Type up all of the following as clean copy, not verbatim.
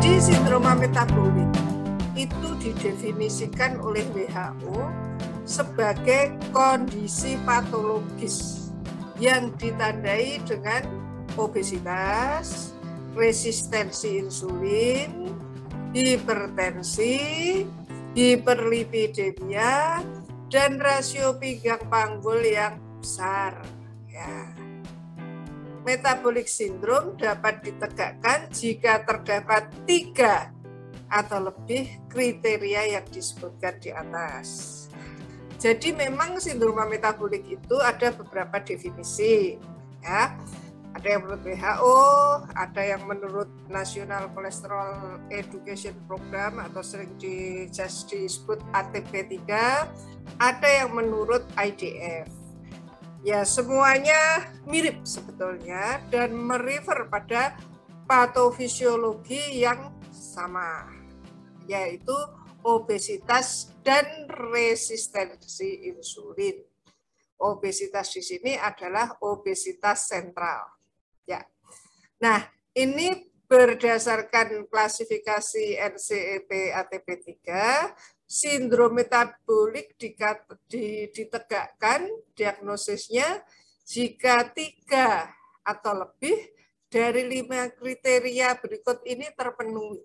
Jadi sindroma metabolik itu didefinisikan oleh WHO sebagai kondisi patologis yang ditandai dengan obesitas, resistensi insulin, hipertensi, hiperlipidemia, dan rasio pinggang panggul yang besar. Ya. Metabolic syndrome dapat ditegakkan jika terdapat 3 atau lebih kriteria yang disebutkan di atas. Jadi memang sindroma metabolik itu ada beberapa definisi, ya. Ada yang menurut WHO, ada yang menurut National Cholesterol Education Program atau sering disebut ATP3, ada yang menurut IDF. Ya, semuanya mirip sebetulnya dan merefer pada patofisiologi yang sama, yaitu obesitas dan resistensi insulin. Obesitas di sini adalah obesitas sentral. Ya. Nah, ini berdasarkan klasifikasi NCEP ATP3, sindrom metabolik ditegakkan diagnosisnya jika 3 atau lebih dari 5 kriteria berikut ini terpenuhi.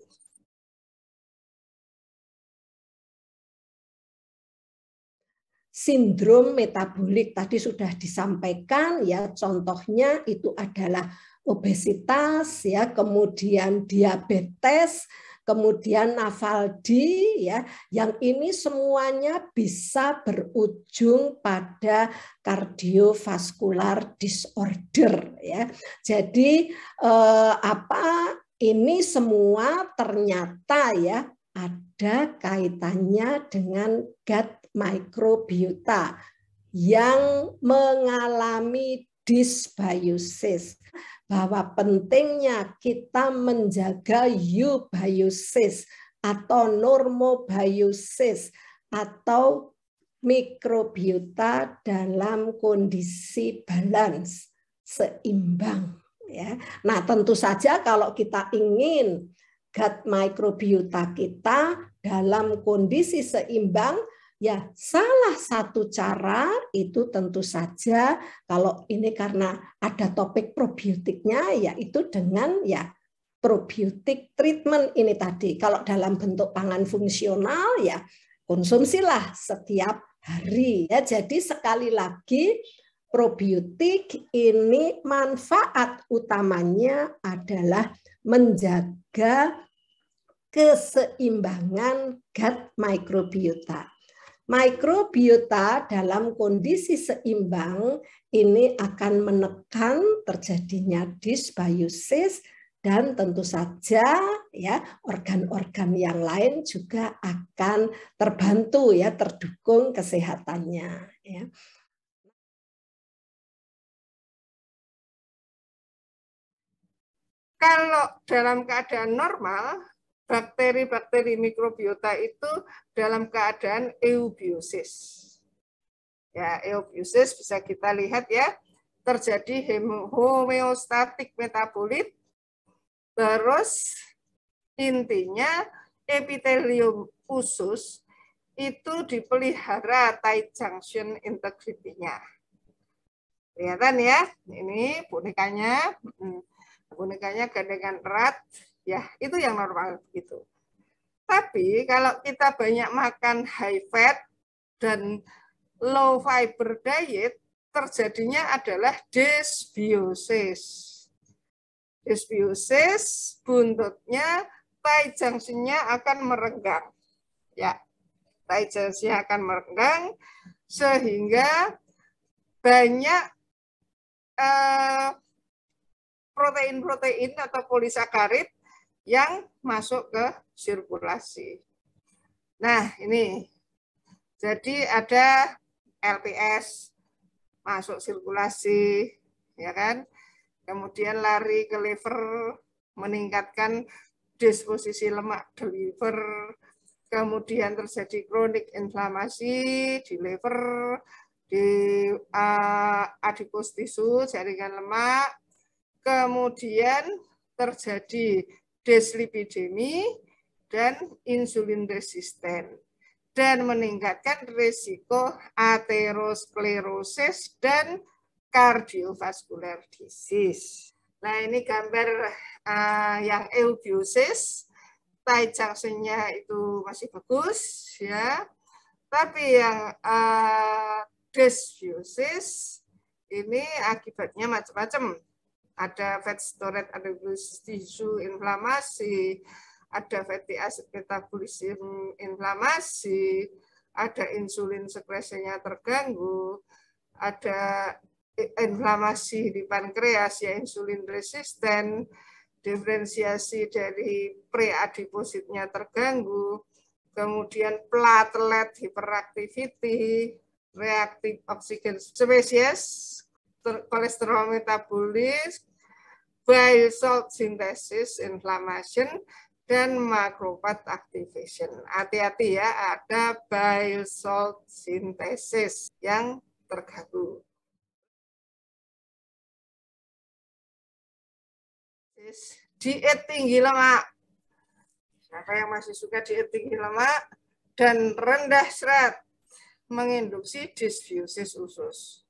Sindrom metabolik tadi sudah disampaikan, ya, contohnya itu adalah obesitas, ya, kemudian diabetes, kemudian nafaldi, ya, yang ini semuanya bisa berujung pada cardiovascular disorder, ya. Jadi ini semua ternyata, ya, ada kaitannya dengan gut microbiota yang mengalami dysbiosis, bahwa pentingnya kita menjaga eubiosis atau normobiosis atau mikrobiota dalam kondisi balance, seimbang, ya. Nah, tentu saja kalau kita ingin gut microbiota kita dalam kondisi seimbang, ya, salah satu cara itu tentu saja, kalau ini karena ada topik probiotiknya, yaitu dengan, ya, probiotik treatment ini tadi. Kalau dalam bentuk pangan fungsional, ya, konsumsilah setiap hari, ya. Jadi sekali lagi probiotik ini manfaat utamanya adalah menjaga keseimbangan gut microbiota. Mikrobiota dalam kondisi seimbang ini akan menekan terjadinya dysbiosis dan tentu saja, ya, organ-organ yang lain juga akan terbantu, ya, terdukung kesehatannya, ya. Kalau dalam keadaan normal, bakteri-bakteri mikrobiota itu dalam keadaan eubiosis. Ya, eubiosis bisa kita lihat, ya, terjadi homeostatik metabolit. Terus intinya epitelium usus itu dipelihara tight junction integrity-nya. Kelihatan, ya, ini bonekanya. Bonekanya gandengan erat. Ya, itu yang normal gitu. Tapi kalau kita banyak makan high fat dan low fiber diet, terjadinya adalah dysbiosis. Dysbiosis, buntutnya tight junction-nya akan merenggang. Ya, tight junction-nya akan merenggang sehingga banyak protein-protein atau polisakarid yang masuk ke sirkulasi. Nah, ini. Jadi ada LPS masuk sirkulasi, ya kan? Kemudian lari ke liver, meningkatkan disposisi lemak di liver. Kemudian terjadi kronik inflamasi di liver, di adipos tisu, jaringan lemak. Kemudian terjadi dislipidemi, dan insulin resisten, dan meningkatkan risiko aterosklerosis dan cardiovascular disease. Nah, ini gambar yang eubiosis, tight junction-nya itu masih bagus, ya. Tapi yang dysbiosis ini akibatnya macam-macam. Ada fat storage adenosis tissue inflamasi, ada fatty acid metabolism inflamasi, ada insulin sekresinya terganggu, ada inflamasi di pankreas ya insulin resisten, diferensiasi dari preadipositnya terganggu, kemudian platelet hyperactivity, reaktif oksigen spesies, kolesterol metabolis, bile salt synthesis inflammation, dan macrophage activation. Hati-hati ya, ada bile salt synthesis yang terganggu. Diet tinggi lemak. Siapa yang masih suka diet tinggi lemak dan rendah serat menginduksi dysbiosis usus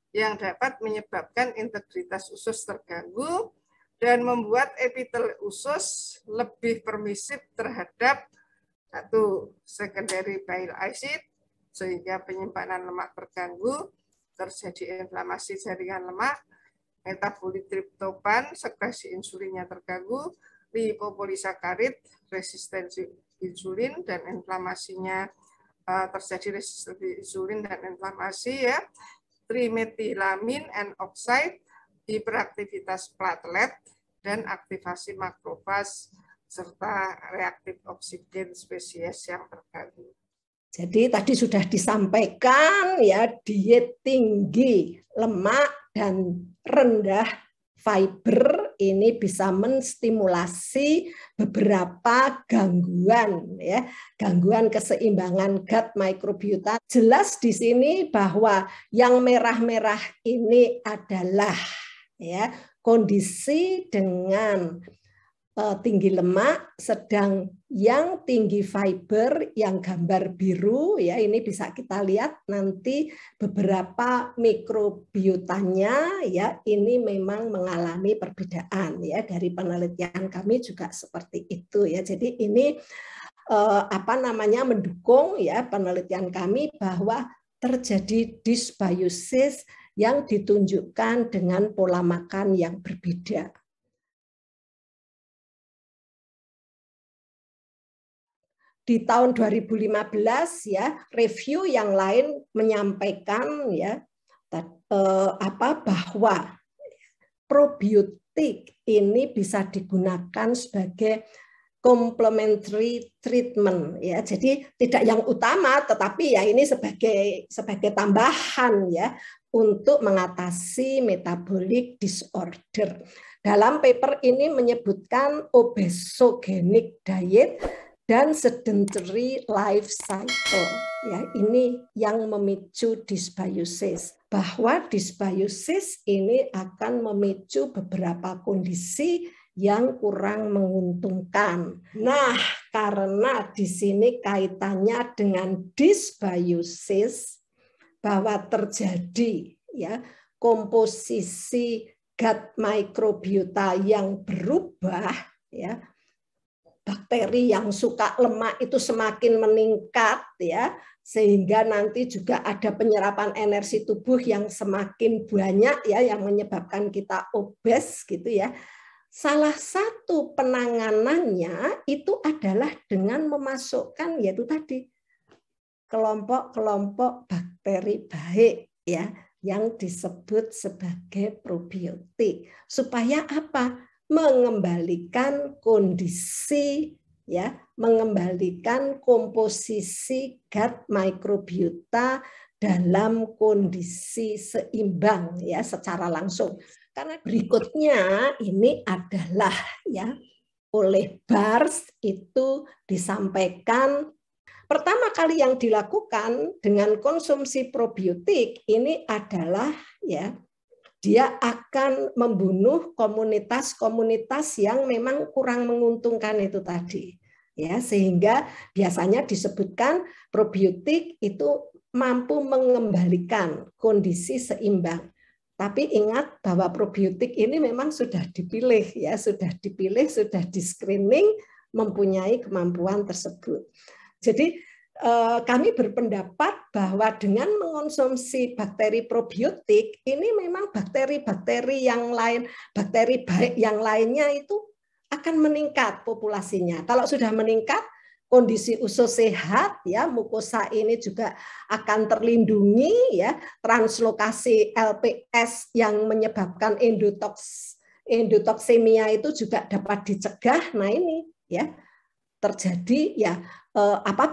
yang dapat menyebabkan integritas usus terganggu dan membuat epitel usus lebih permisif terhadap satu secondary bile acid sehingga penyimpanan lemak terganggu, terjadi inflamasi jaringan lemak, metabolit triptofan, sekresi insulinnya terganggu, lipopolisakarid, resistensi insulin dan inflamasinya terjadi resistensi insulin dan inflamasi ya, trimetilamin N oxide, hiperaktivitas platelet dan aktivasi makrofas serta reaktif oksigen spesies yang terganggu. Jadi tadi sudah disampaikan ya, diet tinggi lemak dan rendah fiber ini bisa menstimulasi beberapa gangguan ya, gangguan keseimbangan gut microbiota. Jelas di sini bahwa yang merah-merah ini adalah ya kondisi dengan tinggi lemak, sedang yang tinggi fiber, yang gambar biru ya ini bisa kita lihat nanti beberapa mikrobiotanya ya ini memang mengalami perbedaan ya, dari penelitian kami juga seperti itu ya. Jadi ini mendukung ya penelitian kami bahwa terjadi dysbiosis yang ditunjukkan dengan pola makan yang berbeda. Di tahun 2015 ya review yang lain menyampaikan ya bahwa probiotik ini bisa digunakan sebagai complementary treatment ya. Jadi tidak yang utama tetapi ya ini sebagai tambahan ya untuk mengatasi metabolic disorder. Dalam paper ini menyebutkan obesogenic diet dan sedentary life cycle. Ya, ini yang memicu dysbiosis. Bahwa dysbiosis ini akan memicu beberapa kondisi yang kurang menguntungkan. Nah, karena di sini kaitannya dengan dysbiosis bahwa terjadi ya komposisi gut microbiota yang berubah ya. Bakteri yang suka lemak itu semakin meningkat ya, sehingga nanti juga ada penyerapan energi tubuh yang semakin banyak ya yang menyebabkan kita obes gitu ya. Salah satu penanganannya itu adalah dengan memasukkan yaitu tadi kelompok-kelompok bakteri baik ya yang disebut sebagai probiotik. Supaya apa? Mengembalikan kondisi ya, mengembalikan komposisi gut microbiota dalam kondisi seimbang ya secara langsung. Karena berikutnya ini adalah ya oleh Bars itu disampaikan pertama kali yang dilakukan dengan konsumsi probiotik ini adalah ya dia akan membunuh komunitas-komunitas yang memang kurang menguntungkan itu tadi. Ya, sehingga biasanya disebutkan probiotik itu mampu mengembalikan kondisi seimbang. Tapi ingat bahwa probiotik ini memang sudah dipilih, ya, sudah dipilih, sudah di-screening, mempunyai kemampuan tersebut. Jadi kami berpendapat bahwa dengan mengonsumsi bakteri probiotik ini memang bakteri-bakteri yang lain, bakteri baik yang lainnya itu akan meningkat populasinya. Kalau sudah meningkat, kondisi usus sehat, ya, mukosa ini juga akan terlindungi, ya, translokasi LPS yang menyebabkan endotoksemia itu juga dapat dicegah. Nah ini, ya, terjadi, ya,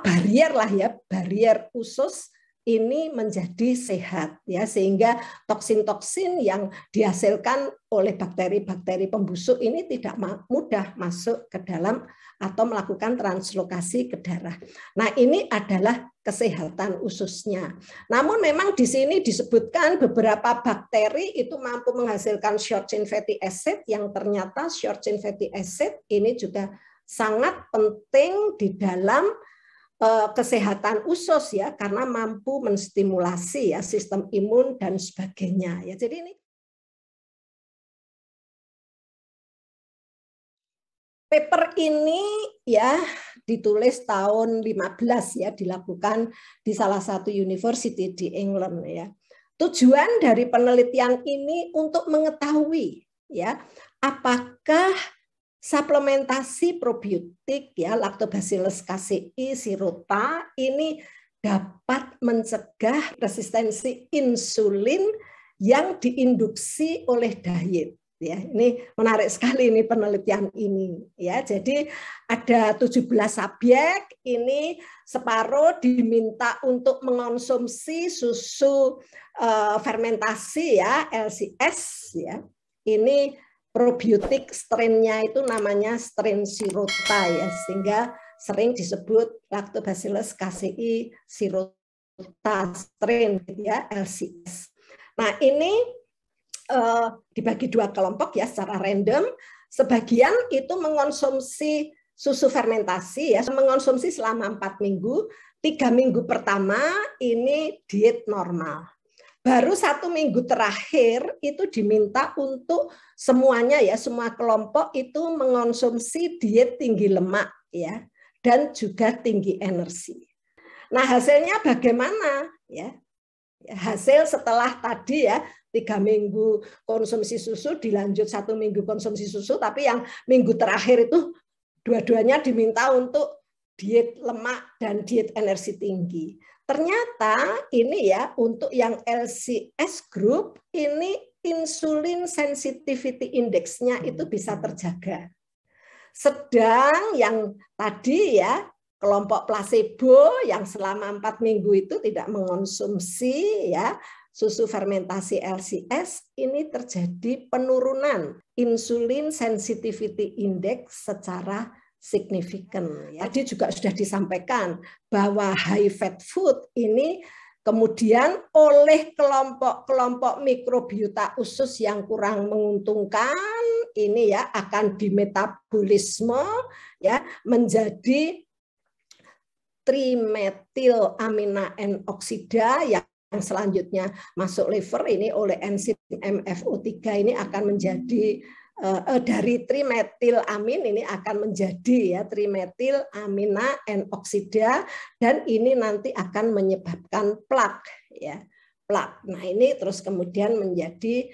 barier lah, ya, barier usus ini menjadi sehat, ya, sehingga toksin-toksin yang dihasilkan oleh bakteri-bakteri pembusuk ini tidak mudah masuk ke dalam atau melakukan translokasi ke darah. Nah, ini adalah kesehatan ususnya. Namun memang di sini disebutkan beberapa bakteri itu mampu menghasilkan short chain fatty acid, yang ternyata short chain fatty acid ini juga sangat penting di dalam kesehatan usus, ya, karena mampu menstimulasi, ya, sistem imun dan sebagainya, ya. Jadi ini paper ini, ya, ditulis tahun 15, ya, dilakukan di salah satu university di England, ya. Tujuan dari penelitian ini untuk mengetahui, ya, apakah suplementasi probiotik, ya, Lactobacillus casei sirota ini dapat mencegah resistensi insulin yang diinduksi oleh diet. Ya, ini menarik sekali ini penelitian ini, ya. Jadi ada 17 subjek, ini separuh diminta untuk mengonsumsi susu fermentasi, ya, LCS, ya. Ini probiotik strainnya itu namanya strain sirota, ya, sehingga sering disebut Lactobacillus casei sirota strain, ya, LCS. Nah, ini dibagi dua kelompok, ya, secara random. Sebagian itu mengonsumsi susu fermentasi, ya, mengonsumsi selama 4 minggu. 3 minggu pertama ini diet normal. Baru 1 minggu terakhir itu diminta untuk semuanya, ya, semua kelompok itu mengonsumsi diet tinggi lemak, ya, dan juga tinggi energi. Nah, hasilnya bagaimana, ya? Hasil setelah tadi, ya, 3 minggu konsumsi susu dilanjut 1 minggu konsumsi susu, tapi yang minggu terakhir itu dua-duanya diminta untuk diet lemak dan diet energi tinggi. Ternyata ini, ya, untuk yang LCS group ini insulin sensitivity index-nya itu bisa terjaga. Sedang yang tadi, ya, kelompok placebo yang selama 4 minggu itu tidak mengonsumsi, ya, susu fermentasi LCS, ini terjadi penurunan insulin sensitivity index secara signifikan. Tadi juga sudah disampaikan bahwa high fat food ini kemudian oleh kelompok-kelompok mikrobiota usus yang kurang menguntungkan ini, ya, akan dimetabolisme, ya, menjadi trimetylamina N oksida yang selanjutnya masuk liver ini oleh enzim MFO3 ini akan menjadi dari trimetilamin ini akan menjadi, ya, trimetylamina N oksida, dan ini nanti akan menyebabkan plak, ya, plak. Nah, ini terus kemudian menjadi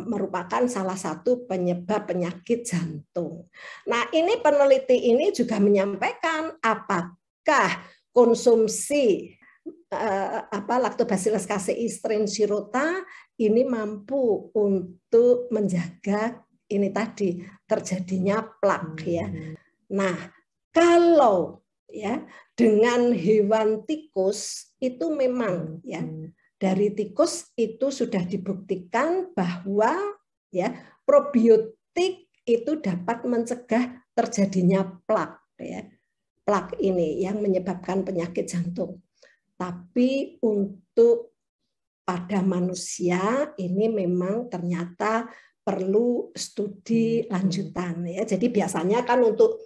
merupakan salah satu penyebab penyakit jantung. Nah, ini peneliti ini juga menyampaikan apakah konsumsi Lactobacillus casei strain sirota ini mampu untuk menjaga ini tadi terjadinya plak, ya. Nah, kalau, ya, dengan hewan tikus itu memang, ya, dari tikus itu sudah dibuktikan bahwa, ya, probiotik itu dapat mencegah terjadinya plak, ya, plak ini yang menyebabkan penyakit jantung. Tapi untuk pada manusia ini memang ternyata perlu studi lanjutan ya. Jadi biasanya kan untuk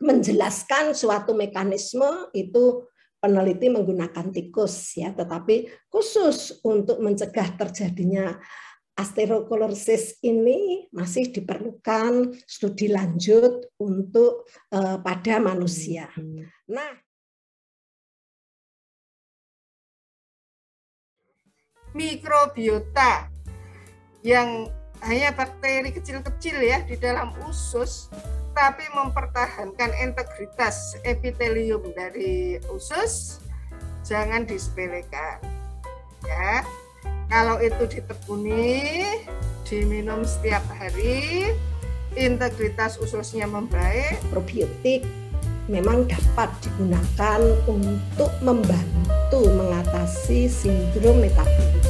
menjelaskan suatu mekanisme itu peneliti menggunakan tikus ya, tetapi khusus untuk mencegah terjadinya atherosclerosis ini masih diperlukan studi lanjut untuk pada manusia. Nah, mikrobiota yang hanya bakteri kecil-kecil ya di dalam usus, tapi mempertahankan integritas epitelium dari usus, jangan disepelekan. Ya, kalau itu ditekuni, diminum setiap hari, integritas ususnya membaik. Probiotik memang dapat digunakan untuk membantu mengatasi sindrom metabolik.